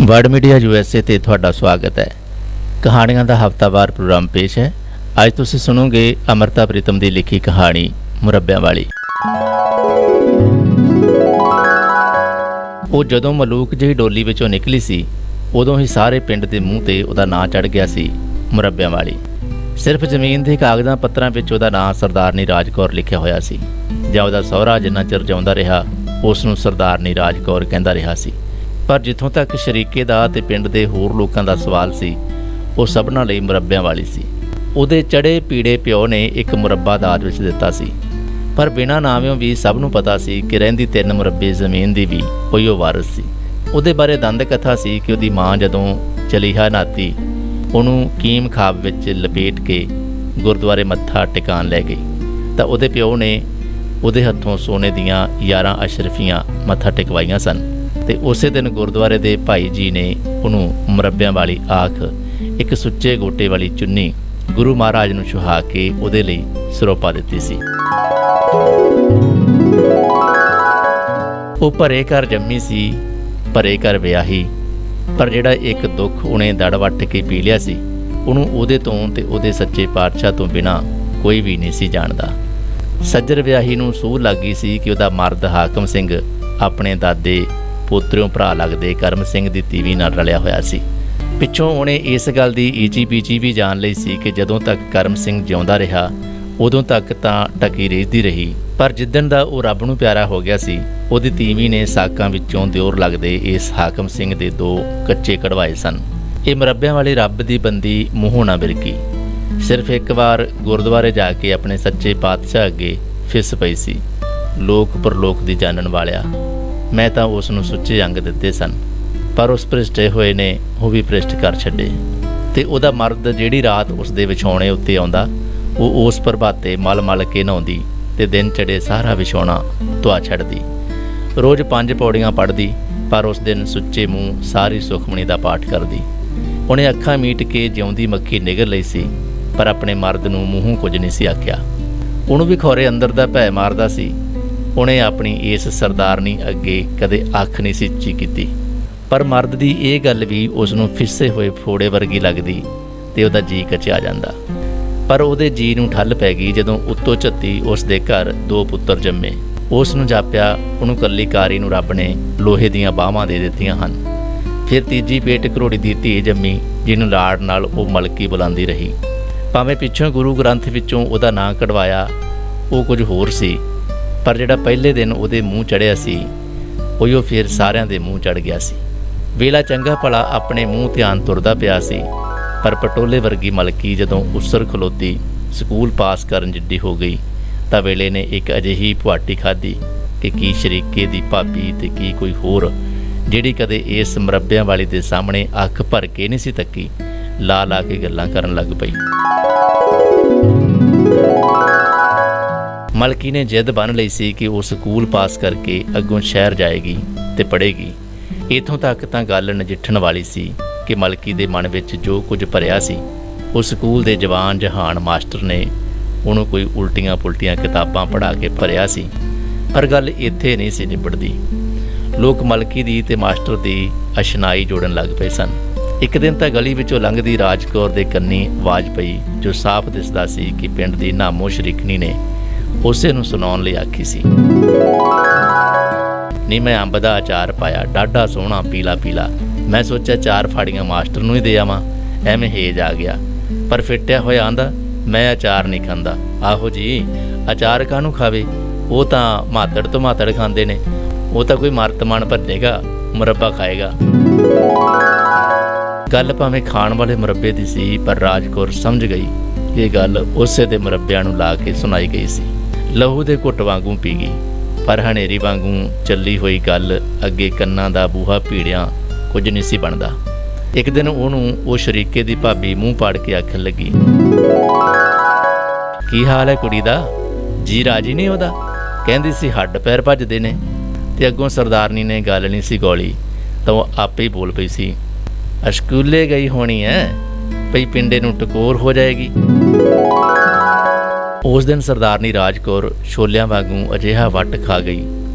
Word media USA ਤੇ ਤੁਹਾਡਾ ਸਵਾਗਤ ਹੈ। ਕਹਾਣੀਆਂ ਦਾ ਹਫ਼ਤਾਵਾਰ ਪ੍ਰੋਗਰਾਮ ਪੇਸ਼ ਹੈ। ਅੱਜ ਤੁਸੀਂ ਸੁਣੋਗੇ ਅਮਰਤਾ ਪ੍ਰੀਤਮ ਦੀ ਲਿਖੀ ਕਹਾਣੀ ਮੁਰੱਬਿਆਂ ਵਾਲੀ। ਉਹ ਜਦੋਂ ਮਲੂਕ ਜਿਹੀ ਡੋਲੀ ਵਿੱਚੋਂ ਨਿਕਲੀ ਸੀ ਉਦੋਂ ਹੀ ਸਾਰੇ ਪਿੰਡ ਦੇ ਮੂੰਹ ਤੇ ਉਹਦਾ ਨਾਂ ਚੜ੍ਹ ਗਿਆ ਸੀ, ਮੁਰੱਬਿਆਂ ਵਾਲੀ। ਸਿਰਫ ਜ਼ਮੀਨ ਦੇ ਕਾਗਜ਼ਾਂ ਪੱਤਰਾਂ ਵਿੱਚ ਉਹਦਾ ਨਾਂ ਸਰਦਾਰਨੀ ਰਾਜ ਕੌਰ ਲਿਖਿਆ ਹੋਇਆ ਸੀ, ਜਾਂ ਉਹਦਾ ਸਹੁਰਾ ਜਿੰਨਾ ਚਿਰ ਜਿਉਂਦਾ ਰਿਹਾ ਉਸ ਨੂੰ ਸਰਦਾਰਨੀ ਰਾਜ ਕੌਰ ਕਹਿੰਦਾ ਰਿਹਾ ਸੀ। ਪਰ ਜਿੱਥੋਂ ਤੱਕ ਸ਼ਰੀਕੇ ਦਾ ਅਤੇ ਪਿੰਡ ਦੇ ਹੋਰ ਲੋਕਾਂ ਦਾ ਸਵਾਲ ਸੀ, ਉਹ ਸਭਨਾਂ ਲਈ ਮੁਰੱਬਿਆਂ ਵਾਲੀ ਸੀ। ਉਹਦੇ ਚੜ੍ਹੇ ਪੀੜੇ ਪਿਓ ਨੇ ਇੱਕ ਮੁਰੱਬਾ ਦਾਜ ਵਿੱਚ ਦਿੱਤਾ ਸੀ, ਪਰ ਬਿਨਾਂ ਨਾਮਿਓਂ ਵੀ ਸਭ ਨੂੰ ਪਤਾ ਸੀ ਕਿ ਰਹਿੰਦੀ 3 ਮੁਰੱਬੇ ਜ਼ਮੀਨ ਦੀ ਵੀ ਉਹੀਓ ਵਾਰਸ ਸੀ। ਉਹਦੇ ਬਾਰੇ ਦੰਦ ਕਥਾ ਸੀ ਕਿ ਉਹਦੀ ਮਾਂ ਜਦੋਂ ਚਲੀਹਾ ਨਾਤੀ ਉਹਨੂੰ ਕੀਮ ਖਾਬ ਵਿੱਚ ਲਪੇਟ ਕੇ ਗੁਰਦੁਆਰੇ ਮੱਥਾ ਟਿਕਾਣ ਲੈ ਗਈ ਤਾਂ ਉਹਦੇ ਪਿਓ ਨੇ ਉਹਦੇ ਹੱਥੋਂ ਸੋਨੇ ਦੀਆਂ 11 ਅਸ਼ਰਫੀਆਂ ਮੱਥਾ ਟਿਕਵਾਈਆਂ ਸਨ ਅਤੇ ਉਸੇ ਦਿਨ ਗੁਰਦੁਆਰੇ ਦੇ ਭਾਈ ਜੀ ਨੇ ਉਹਨੂੰ ਮੁਰੱਬਿਆਂ ਵਾਲੀ ਆਖ ਇੱਕ ਸੁੱਚੇ ਗੋਟੇ ਵਾਲੀ ਚੁੰਨੀ ਗੁਰੂ ਮਹਾਰਾਜ ਨੂੰ ਛੁਹਾ ਕੇ ਉਹਦੇ ਲਈ ਸਰੋਪਾ ਦਿੱਤੀ ਸੀ। ਉਹ ਭਰੇ ਘਰ ਜੰਮੀ ਸੀ, ਭਰੇ ਘਰ ਵਿਆਹੀ, ਪਰ ਜਿਹੜਾ ਇੱਕ ਦੁੱਖ ਉਹਨੇ ਦੜ ਵੱਟ ਕੇ ਪੀ ਲਿਆ ਸੀ ਉਹਨੂੰ ਉਹਦੇ ਤੋਂ ਅਤੇ ਉਹਦੇ ਸੱਚੇ ਪਾਤਸ਼ਾਹ ਤੋਂ ਬਿਨਾਂ ਕੋਈ ਵੀ ਨਹੀਂ ਸੀ ਜਾਣਦਾ। ਸੱਜਰ ਵਿਆਹੀ ਨੂੰ ਸੂਹ ਲੱਗ ਗਈ ਸੀ ਕਿ ਉਹਦਾ ਮਰਦ ਹਾਕਮ ਸਿੰਘ ਆਪਣੇ ਦਾਦੇ ਪੋਤਰਿਓਂ ਭਰਾ ਲੱਗਦੇ ਕਰਮ ਸਿੰਘ ਦੀ ਤੀਵੀਂ ਨਾਲ ਰਲਿਆ ਹੋਇਆ ਸੀ। ਪਿੱਛੋਂ ਉਹਨੇ ਇਸ ਗੱਲ ਦੀ ਈਚੀ ਪੀਚੀ ਵੀ ਜਾਣ ਲਈ ਸੀ ਕਿ ਜਦੋਂ ਤੱਕ ਕਰਮ ਸਿੰਘ ਜਿਉਂਦਾ ਰਿਹਾ ਉਦੋਂ ਤੱਕ ਤਾਂ ਟਕੀ ਰੇਜਦੀ ਰਹੀ, ਪਰ ਜਿੱਦਣ ਦਾ ਉਹ ਰੱਬ ਨੂੰ ਪਿਆਰਾ ਹੋ ਗਿਆ ਸੀ ਉਹਦੀ ਤੀਵੀਂ ਨੇ ਸਾਕਾਂ ਵਿੱਚੋਂ ਦਿਓਰ ਲੱਗਦੇ ਇਸ ਹਾਕਮ ਸਿੰਘ ਦੇ 2 ਕੱਚੇ ਕਢਵਾਏ ਸਨ। ਇਹ ਮੁਰੱਬਿਆਂ ਵਾਲੀ ਰੱਬ ਦੀ ਬੰਦੀ ਮੂੰਹੋਂ ਨਾ ਬਿਰਕੀ, ਸਿਰਫ ਇੱਕ ਵਾਰ ਗੁਰਦੁਆਰੇ ਜਾ ਕੇ ਆਪਣੇ ਸੱਚੇ ਪਾਤਸ਼ਾਹ ਅੱਗੇ ਫਿਸ ਪਈ ਸੀ। ਲੋਕ ਪਰਲੋਕ ਦੀ ਜਾਣਨ ਵਾਲਿਆ, ਮੈਂ ਤਾਂ ਉਸ ਨੂੰ ਸੁੱਚੇ ਅੰਗ ਦਿੱਤੇ ਸਨ, ਪਰ ਉਸ ਭ੍ਰਿਸ਼ਟੇ ਹੋਏ ਨੇ ਉਹ ਵੀ ਭ੍ਰਿਸ਼ਟ ਕਰ ਛੱਡੇ। ਅਤੇ ਉਹਦਾ ਮਰਦ ਜਿਹੜੀ ਰਾਤ ਉਸ ਦੇ ਵਿਛਾਉਣੇ ਉੱਤੇ ਆਉਂਦਾ ਉਹ ਉਸ ਪ੍ਰਭਾਤੇ ਮਲ ਮਲ ਕੇ ਨਹਾਉਂਦੀ ਅਤੇ ਦਿਨ ਚੜ੍ਹੇ ਸਾਰਾ ਵਿਛਾਉਣਾ ਧੁਆ ਛੱਡਦੀ। ਰੋਜ਼ 5 ਪੌੜੀਆਂ ਪੜ੍ਹਦੀ, ਪਰ ਉਸ ਦਿਨ ਸੁੱਚੇ ਮੂੰਹ ਸਾਰੀ ਸੁਖਮਣੀ ਦਾ ਪਾਠ ਕਰਦੀ। ਉਹਨੇ ਅੱਖਾਂ ਮੀਟ ਕੇ ਜਿਉਂਦੀ ਮੱਖੀ ਨਿਗਲ ਲਈ ਸੀ, ਪਰ ਆਪਣੇ ਮਰਦ ਨੂੰ ਮੂੰਹੋਂ ਕੁਝ ਨਹੀਂ ਸੀ ਆਖਿਆ। ਉਹਨੂੰ ਵੀ ਖੌਰੇ ਅੰਦਰ ਦਾ ਭੈ ਮਾਰਦਾ ਸੀ। ਉਹਨੇ ਆਪਣੀ ਇਸ ਸਰਦਾਰਨੀ ਅੱਗੇ ਕਦੇ ਅੱਖ ਨਹੀਂ ਸੀ ਉੱਚੀ ਕੀਤੀ, ਪਰ ਮਰਦ ਦੀ ਇਹ ਗੱਲ ਵੀ ਉਸ ਨੂੰ ਫਿੱਸੇ ਹੋਏ ਫੋੜੇ ਵਰਗੀ ਲੱਗਦੀ ਅਤੇ ਉਹਦਾ ਜੀਅ ਕਚਿਆ ਜਾਂਦਾ। ਪਰ ਉਹਦੇ ਜੀਅ ਨੂੰ ਠੱਲ ਪੈ ਗਈ ਜਦੋਂ ਉੱਤੋਂ ਝੱਤੀ ਉਸ ਦੇ ਘਰ 2 ਪੁੱਤਰ ਜੰਮੇ। ਉਸ ਨੂੰ ਜਾਪਿਆ ਉਹਨੂੰ ਕੱਲੀ ਕਾਰੀ ਨੂੰ ਰੱਬ ਨੇ ਲੋਹੇ ਦੀਆਂ ਬਾਹਾਂ ਦੇ ਦਿੱਤੀਆਂ ਹਨ। ਫਿਰ ਤੀਜੀ ਪੇਟ ਘਰੋੜੀ ਦੀ ਧੀ ਜੰਮੀ ਜਿਹਨੂੰ ਲਾੜ ਨਾਲ ਉਹ ਮਲਕੀ ਬੁਲਾਉਂਦੀ ਰਹੀ। ਭਾਵੇਂ ਪਿੱਛੋਂ ਗੁਰੂ ਗ੍ਰੰਥ ਵਿੱਚੋਂ ਉਹਦਾ ਨਾਂ ਕਢਵਾਇਆ ਉਹ ਕੁਝ ਹੋਰ ਸੀ, ਪਰ ਜਿਹੜਾ ਪਹਿਲੇ ਦਿਨ ਉਹਦੇ ਮੂੰਹ ਚੜ੍ਹਿਆ ਸੀ ਉਹੀਓ ਫਿਰ ਸਾਰਿਆਂ ਦੇ ਮੂੰਹ ਚੜ੍ਹ ਗਿਆ ਸੀ। ਵੇਲਾ ਚੰਗਾ ਭਲਾ ਆਪਣੇ ਮੂੰਹ ਧਿਆਨ ਤੁਰਦਾ ਪਿਆ ਸੀ, ਪਰ ਪਟੋਲੇ ਵਰਗੀ ਮਲਕੀ ਜਦੋਂ ਉਸਰ ਖਲੋਤੀ ਸਕੂਲ ਪਾਸ ਕਰਨ ਜਿੱਡੀ ਹੋ ਗਈ ਤਾਂ ਵੇਲੇ ਨੇ ਇੱਕ ਅਜਿਹੀ ਪੁਆਟੀ ਖਾਧੀ ਕਿ ਕੀ ਸ਼ਰੀਕੇ ਦੀ ਭਾਬੀ ਅਤੇ ਕੀ ਕੋਈ ਹੋਰ ਜਿਹੜੀ ਕਦੇ ਇਸ ਮੁਰੱਬਿਆਂ ਵਾਲੀ ਦੇ ਸਾਹਮਣੇ ਅੱਖ ਭਰ ਕੇ ਨਹੀਂ ਸੀ ਤੱਕੀ, ਲਾ ਲਾ ਕੇ ਗੱਲਾਂ ਕਰਨ ਲੱਗ ਪਈ। ਮਲਕੀ ਨੇ ਜਿੱਦ ਬੰਨ੍ਹ ਲਈ ਸੀ ਕਿ ਉਹ ਸਕੂਲ ਪਾਸ ਕਰਕੇ ਅੱਗੋਂ ਸ਼ਹਿਰ ਜਾਏਗੀ ਅਤੇ ਪੜ੍ਹੇਗੀ। ਇੱਥੋਂ ਤੱਕ ਤਾਂ ਗੱਲ ਨਜਿੱਠਣ ਵਾਲੀ ਸੀ ਕਿ ਮਲਕੀ ਦੇ ਮਨ ਵਿੱਚ ਜੋ ਕੁਝ ਭਰਿਆ ਸੀ ਉਹ ਸਕੂਲ ਦੇ ਜਵਾਨ ਜਹਾਨ ਮਾਸਟਰ ਨੇ ਉਹਨੂੰ ਕੋਈ ਉਲਟੀਆਂ ਪੁਲਟੀਆਂ ਕਿਤਾਬਾਂ ਪੜ੍ਹਾ ਕੇ ਭਰਿਆ ਸੀ। ਪਰ ਗੱਲ ਇੱਥੇ ਨਹੀਂ ਸੀ ਨਿਬੜਦੀ। ਲੋਕ ਮਲਕੀ ਦੀ ਅਤੇ ਮਾਸਟਰ ਦੀ ਅਸ਼ਨਾਈ ਜੋੜਨ ਲੱਗ ਪਏ ਸਨ। ਇੱਕ ਦਿਨ ਤਾਂ ਗਲੀ ਵਿੱਚੋਂ ਲੰਘਦੀ ਰਾਜ ਕੌਰ ਦੇ ਕੰਨੀ ਆਵਾਜ਼ ਪਈ ਜੋ ਸਾਫ਼ ਦਿਸਦਾ ਸੀ ਕਿ ਪਿੰਡ ਦੀ ਨਾਮੋ ਸ਼ਰੀਕਣੀ ਨੇ ਉਸੇ ਨੂੰ ਸੁਣਾਉਣ ਲਈ ਆਖੀ ਸੀ। ਨਹੀਂ, ਮੈਂ ਅੰਬ ਦਾ ਅਚਾਰ ਪਾਇਆ, ਡਾਢਾ ਸੋਹਣਾ ਪੀਲਾ ਪੀਲਾ। ਮੈਂ ਸੋਚਿਆ 4 ਫਾੜੀਆਂ ਮਾਸਟਰ ਨੂੰ ਹੀ ਦੇ ਆਵਾਂ, ਐਵੇਂ ਹੇਜ ਆ ਗਿਆ। ਪਰ ਫਿੱਟਿਆ ਹੋਇਆ ਆਂਦਾ ਮੈਂ ਅਚਾਰ ਨਹੀਂ ਖਾਂਦਾ। ਆਹੋ ਜੀ, ਅਚਾਰ ਕਾਹਨੂੰ ਖਾਵੇ, ਉਹ ਤਾਂ ਮਾਤੜ ਤੋਂ ਮਾਤੜ ਖਾਂਦੇ ਨੇ, ਉਹ ਤਾਂ ਕੋਈ ਮਰਤਮਾਨ ਭੱਜੇਗਾ, ਮੁਰੱਬਾ ਖਾਏਗਾ। ਗੱਲ ਭਾਵੇਂ ਖਾਣ ਵਾਲੇ ਮੁਰੱਬੇ ਦੀ ਸੀ, ਪਰ ਰਾਜ ਕੌਰ ਸਮਝ ਗਈ ਇਹ ਗੱਲ ਉਸੇ ਦੇ ਮੁਰੱਬਿਆਂ ਨੂੰ ਲਾ ਕੇ ਸੁਣਾਈ ਗਈ ਸੀ। ਲਹੂ ਦੇ ਘੁੱਟ ਵਾਂਗੂ ਪੀ ਗਈ, ਪਰ ਹਨੇਰੀ ਵਾਂਗੂ ਚੱਲੀ ਹੋਈ ਗੱਲ ਅੱਗੇ ਕੰਨਾਂ ਦਾ ਬੂਹਾ ਭੀੜਿਆਂ ਕੁਝ ਨਹੀਂ ਸੀ ਬਣਦਾ। ਇੱਕ ਦਿਨ ਉਹਨੂੰ ਉਹ ਸ਼ਰੀਕੇ ਦੀ ਭਾਬੀ ਮੂੰਹ ਪਾੜ ਕੇ ਆਖਣ ਲੱਗੀ, ਕੀ ਹਾਲ ਹੈ ਕੁੜੀ ਦਾ, ਜੀ ਰਾਜੀ ਨਹੀਂ ਉਹਦਾ? ਕਹਿੰਦੀ ਸੀ ਹੱਡ ਪੈਰ ਭੱਜਦੇ ਨੇ। ਅਤੇ ਅੱਗੋਂ ਸਰਦਾਰਨੀ ਨੇ ਗੱਲ ਨਹੀਂ ਸੀ ਗੋਲੀ ਤਾਂ ਉਹ ਆਪੇ ਹੀ ਬੋਲ ਪਈ ਸੀ, ਸਕੂਲੇ ਗਈ ਹੋਣੀ ਹੈ, ਪਈ ਪਿੰਡੇ ਨੂੰ ਟਕੋਰ ਹੋ ਜਾਏਗੀ। ਉਸ ਦਿਨ ਸਰਦਾਰਨੀ ਰਾਜ ਕੌਰ ਛੋਲਿਆਂ ਵਾਂਗੂ ਅਜਿਹਾ ਵੱਟ ਖਾ ਗਈ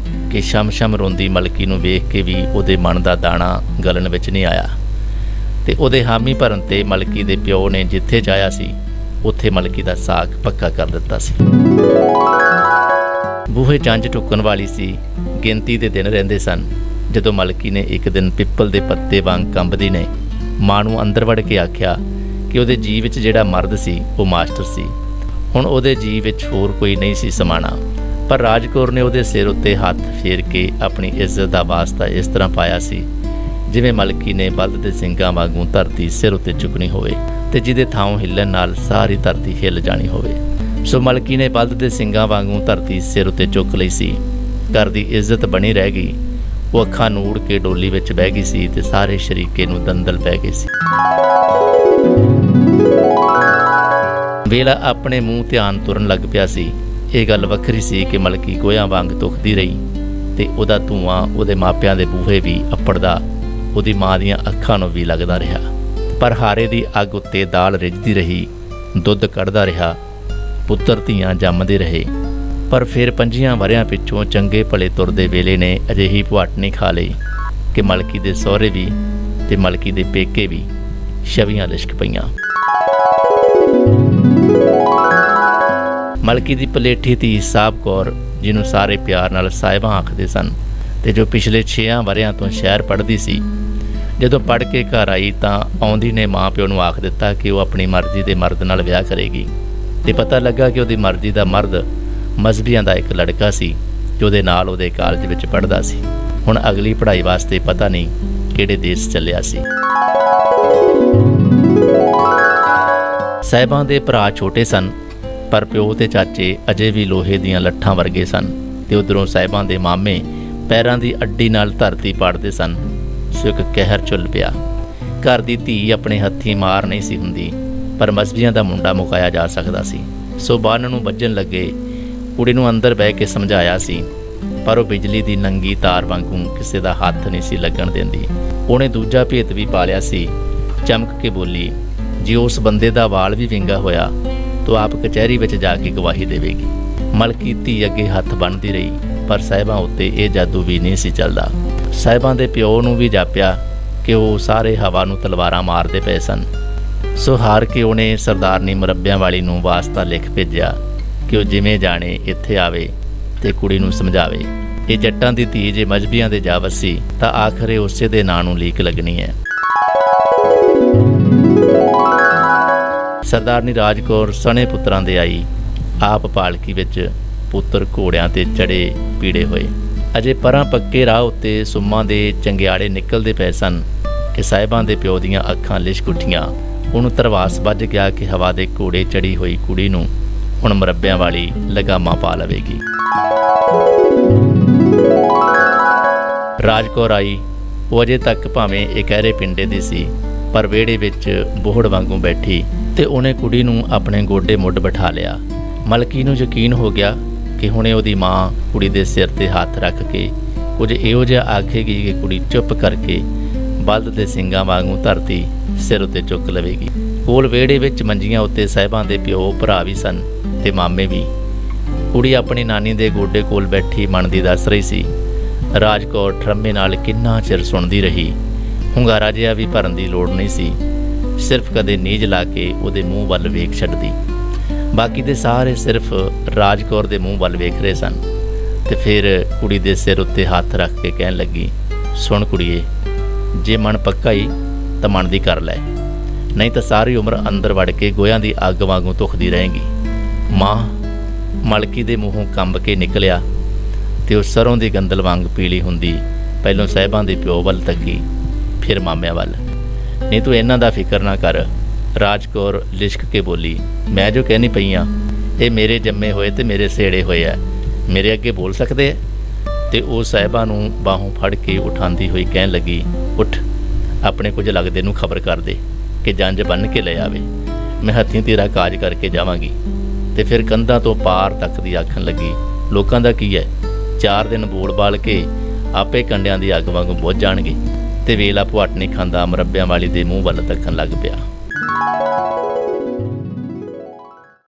कि शम रोंदी मलकी नूं वेख के भी उहदे मन दा दाणा गलन विच नहीं आया ते उहदे हामी भरन ते मलकी दे प्यो ने जिथे चाहया सी उत्थे मलकी दा साक पक्का कर दिता सी। बूहे जंज टुकन वाली सी। गिनती दे दिन रहिंदे सन जदों मलकी ने एक दिन पिपल दे पत्ते वांग कंबदी ने मां नूं अंदर वड़ के आख्या कि उहदे जी विच जिहड़ा मर्द सी वो मास्टर सी, हुण उहदे जी विच होर कोई नहीं सी समाना। पर राज कौर ने उहदे सिर उत्ते हत्थ फेर के अपनी इज्जत दा वास्ता इस तरह पाया सी जिवें मलकी ने बल्द दे सिंगां वांगू धरती सिर उत्ते चुकनी होवे ते जिहदे थां हिल्लण नाल सारी धरती हिल जानी होवे। सो मलकी ने बल्द दे सिंगां वांगू धरती सिर उत्ते चुक लई सी। घर दी इज्जत बनी रह गई। वो अखां नूड़ के डोली विच बह गई सी ते सारे शरीके नूं दंदल पै गए सी। वेला अपने मूँह ध्यान तुरन लग पिया सी। ਇਹ ਗੱਲ ਵੱਖਰੀ ਸੀ कि मलकी गोया वांग दुखदी रही ते ਉਹਦਾ ਧੂਆਂ ਉਹਦੇ ਮਾਪਿਆਂ ਦੇ ਬੂਹੇ ਵੀ ਅੱਪੜਦਾ ਉਹਦੀ ਮਾਂ ਦੀਆਂ ਅੱਖਾਂ ਨੂੰ ਵੀ ਲੱਗਦਾ ਰਿਹਾ। ਪਰ ਹਾਰੇ ਦੀ ਅੱਗ ਉੱਤੇ ਦਾਲ ਰਿੱਝਦੀ ਰਹੀ, ਦੁੱਧ ਕੱਢਦਾ ਰਿਹਾ, ਪੁੱਤਰ ਧੀਆਂ ਜੰਮਦੇ ਰਹੇ। ਪਰ ਫਿਰ 5 ਵਰਿਆਂ ਪਿੱਛੋਂ ਚੰਗੇ ਭਲੇ ਤੁਰਦੇ ਵੇਲੇ ਨੇ ਅਜਿਹੀ ਭੁਆਟਣੀ ਖਾ ਲਈ ਕਿ ਮਲਕੀ ਦੇ ਸਹੁਰੇ ਵੀ ਤੇ ਮਲਕੀ ਦੇ ਪੇਕੇ ਵੀ ਛਵੀਆਂ ਲਿਸ਼ਕ ਪਈਆਂ। ਮਲਕੀ ਦੀ ਪਲੇਠੀ ਧੀ ਸਾਹਿਬ ਕੌਰ, ਜਿਹਨੂੰ ਸਾਰੇ ਪਿਆਰ ਨਾਲ ਸਾਹਿਬਾਂ ਆਖਦੇ ਸਨ ਤੇ ਜੋ ਪਿਛਲੇ 6 ਵਰਿਆਂ ਤੋਂ ਸ਼ਹਿਰ ਪੜ੍ਹਦੀ ਸੀ, ਜਦੋਂ ਪੜ੍ਹ ਕੇ ਘਰ ਆਈ ਤਾਂ ਆਉਂਦੀ ਨੇ ਮਾਂ ਪਿਓ ਨੂੰ ਆਖ ਦਿੱਤਾ ਕਿ ਉਹ ਆਪਣੀ ਮਰਜ਼ੀ ਦੇ ਮਰਦ ਨਾਲ ਵਿਆਹ ਕਰੇਗੀ। ਤੇ ਪਤਾ ਲੱਗਾ ਕਿ ਉਹਦੀ ਮਰਜ਼ੀ ਦਾ ਮਰਦ ਮਜ਼ਹਬੀਆਂ ਦਾ ਇੱਕ ਲੜਕਾ ਸੀ ਜੋ ਉਹਦੇ ਨਾਲ ਉਹਦੇ ਕਾਲਜ ਵਿੱਚ ਪੜ੍ਹਦਾ ਸੀ। ਹੁਣ ਅਗਲੀ ਪੜ੍ਹਾਈ ਵਾਸਤੇ ਪਤਾ ਨਹੀਂ ਕਿਹੜੇ ਦੇਸ਼ ਚੱਲਿਆ ਸੀ। ਸਾਹਿਬਾਂ ਦੇ ਭਰਾ ਛੋਟੇ ਸਨ पर प्यो ते चाचे अजे भी लोहे दीयां लट्ठां वर्गे सन ते उधरों साहिबां दे मामे पैरां दी अड्डी नाल धरती पाड़दे सन। सो एक कहर चुल पिया। घर दी धी अपने हत्थीं मार नहीं सी हुंदी, पर मजहबियां दा मुंडा मुकाया जा सकदा सी। सो बन्न नूं वज्जण लगे। कुड़ी नूं अंदर बह के समझाया सी, पर वो बिजली दी नंगी तार वांगू किसे दा हत्थ नहीं सी लगण देंदी। ਉਹਨੇ दूजा भेत भी पालिया सी। चमक के बोली, जे उस बंदे दा वाल भी विंगा होया तो आप कचहरी विच जाके गवाही देवेगी। मलकी धी अगे हथ बनती रही, पर साहिबां उत्ते ये जादू भी नहीं सी चलदा। साहिबां दे प्यो नूं भी जापिया कि वो सारे हवा नूं तलवारां मारदे पए सन। सो हार के उहने सरदारनी मुरब्बियां वाली नूं वास्ता लिख भेजिया कि वो जिवें जाणे इत्थे आवे ते कुड़ी नूं समझावे। ये जट्टां दी धी जे मजहबियां दे जा वसी तां आखरे उसे दे नां नूं लीक लगनी है। सरदारनी राज कौर सने पुत्रां दे आई। आप पालकी विच पुत्र घोड़ियां ते चढ़े पीड़े होए। अजे परां पक्के राह उत्ते सुम्मां दे चंगियाड़े निकलदे पए सन कि साहिबां दे प्यो दीयां अखां लिशक उठीआं। ਉਹਨੂੰ ਧਰਵਾਸ ਵੱਜ ਗਿਆ ਕਿ ਹਵਾ ਦੇ ਘੋੜੇ ਚੜੀ ਹੋਈ ਕੁੜੀ ਨੂੰ ਹੁਣ ਮੁਰੱਬਿਆਂ ਵਾਲੀ ਲਗਾਮਾਂ ਪਾ ਲਵੇਗੀ। ਰਾਜ ਕੌਰ ਆਈ। ਉਹ ਅਜੇ ਤੱਕ ਭਾਵੇਂ ਇਕਹਿਰੇ ਪਿੰਡੇ ਦੀ ਸੀ, ਪਰ ਵਿਹੜੇ ਵਿੱਚ ਬੋਹੜ ਵਾਂਗੂ ਬੈਠੀ ਤੇ ਉਹਨੇ ਕੁੜੀ ਨੂੰ ਆਪਣੇ ਗੋਡੇ ਮੁੱਢ ਬਿਠਾ ਲਿਆ। ਮਲਕੀ ਨੂੰ ਯਕੀਨ ਹੋ ਗਿਆ ਕਿ ਹੁਣੇ ਉਹਦੀ ਮਾਂ ਕੁੜੀ ਦੇ ਸਿਰ ਤੇ ਹੱਥ ਰੱਖ ਕੇ ਕੁਝ ਇਹੋ ਜਿਹਾ ਆਖੇਗੀ ਕਿ ਕੁੜੀ ਚੁੱਪ ਕਰਕੇ ਬਲਦ ਦੇ ਸਿੰਗਾਂ ਵਾਂਗੂ ਧਰਤੀ ਸਿਰ ਉੱਤੇ ਚੁੱਕ ਲਵੇਗੀ। ਕੋਲ ਵਿਹੜੇ ਵਿੱਚ ਮੰਜੀਆਂ ਉੱਤੇ ਸਾਹਿਬਾਂ ਦੇ ਪਿਓ ਭਰਾ ਵੀ ਸਨ ਤੇ ਮਾਮੇ ਵੀ। ਕੁੜੀ ਆਪਣੀ ਨਾਨੀ ਦੇ ਗੋਡੇ ਕੋਲ ਬੈਠੀ ਮਨ ਦੀ ਦੱਸ ਰਹੀ ਸੀ। ਰਾਜ ਕੌਰ ਠਰਮੇ ਨਾਲ ਕਿੰਨਾ ਚਿਰ ਸੁਣਦੀ ਰਹੀ। ਹੁੰਗਾਰਾ ਜਿਹਾ ਵੀ ਭਰਨ ਦੀ ਲੋੜ ਨਹੀਂ ਸੀ, ਸਿਰਫ ਕਦੇ ਨੀਝ ਲਾ ਕੇ ਉਹਦੇ ਮੂੰਹ ਵੱਲ ਵੇਖ ਛੱਡਦੀ। ਬਾਕੀ ਦੇ ਸਾਰੇ ਸਿਰਫ ਰਾਜ ਕੌਰ ਦੇ ਮੂੰਹ ਵੱਲ ਵੇਖ ਰਹੇ ਸਨ। ਤੇ ਫਿਰ ਕੁੜੀ ਦੇ ਸਿਰ ਉੱਤੇ ਹੱਥ ਰੱਖ ਕੇ ਕਹਿਣ ਲੱਗੀ, ਸੁਣ ਕੁੜੀਏ, ਜੇ ਮਨ ਪੱਕਾ ਹੀ ਤਾਂ ਮਨ ਦੀ ਕਰ ਲੈ, ਨਹੀਂ ਤਾਂ ਸਾਰੀ ਉਮਰ ਅੰਦਰ ਵੜ ਕੇ ਗੋਹਿਆਂ ਦੀ ਅੱਗ ਵਾਂਗੂ ਧੁਖਦੀ ਰਹੇਗੀ। ਮਾਂ ਮਲਕੀ ਦੇ ਮੂੰਹੋਂ ਕੰਬ ਕੇ ਨਿਕਲਿਆ ਤੇ ਉਹ ਸਰੋਂ ਦੀ ਗੰਦਲ ਵਾਂਗ ਪੀਲੀ ਹੁੰਦੀ ਪਹਿਲੋਂ ਸਾਹਿਬਾਂ ਦੇ ਪਿਓ ਵੱਲ ਤੱਕੀ, ਫਿਰ ਮਾਮਿਆਂ ਵੱਲ। ਨਹੀਂ ਤੂੰ ਇਹਨਾਂ ਦਾ ਫਿਕਰ ਨਾ ਕਰ। ਰਾਜ ਕੌਰ ਲਿਸ਼ਕ ਕੇ ਬੋਲੀ, ਮੈਂ ਜੋ ਕਹਿਣੀ ਪਈ ਹਾਂ ਇਹ ਮੇਰੇ ਜੰਮੇ ਹੋਏ ਤੇ ਮੇਰੇ ਸੇੜੇ ਹੋਏ ਆ, ਮੇਰੇ ਅੱਗੇ ਬੋਲ ਸਕਦੇ ਆ। ਤੇ ਉਹ ਸਾਹਿਬਾਂ ਨੂੰ ਬਾਹੋਂ ਫੜ ਕੇ ਉਠਾਉਂਦੀ ਹੋਈ ਕਹਿਣ ਲੱਗੀ, ਉੱਠ, ਆਪਣੇ ਕੁਝ ਲੱਗਦੇ ਨੂੰ ਖਬਰ ਕਰ ਦੇ ਕਿ ਜੰਝ ਬੰਨ੍ਹ ਕੇ ਲੈ ਆਵੇ। ਮੈਂ ਹੱਥੀਂ ਤੇਰਾ ਕਾਜ ਕਰਕੇ ਜਾਵਾਂਗੀ। ਤੇ ਫਿਰ ਕੰਧਾਂ ਤੋਂ ਪਾਰ ਤੱਕ ਦੀ ਆਖਣ ਲੱਗੀ, ਲੋਕਾਂ ਦਾ ਕੀ ਹੈ, 4 ਦਿਨ ਬੋਲ ਬਾਲ ਕੇ ਆਪੇ ਕੰਡਿਆਂ ਦੀ ਅੱਗ ਵਾਂਗੂ ਬੁੱਝ ਜਾਣਗੇ। ਤੇ ਵੇਲਾ ਭੁਆਟਣੀ ਖਾਂਦਾ ਮੁਰੱਬਿਆਂ ਵਾਲੀ ਦੇ ਮੂੰਹ ਵੱਲ ਤੱਕਣ ਲੱਗ ਪਿਆ।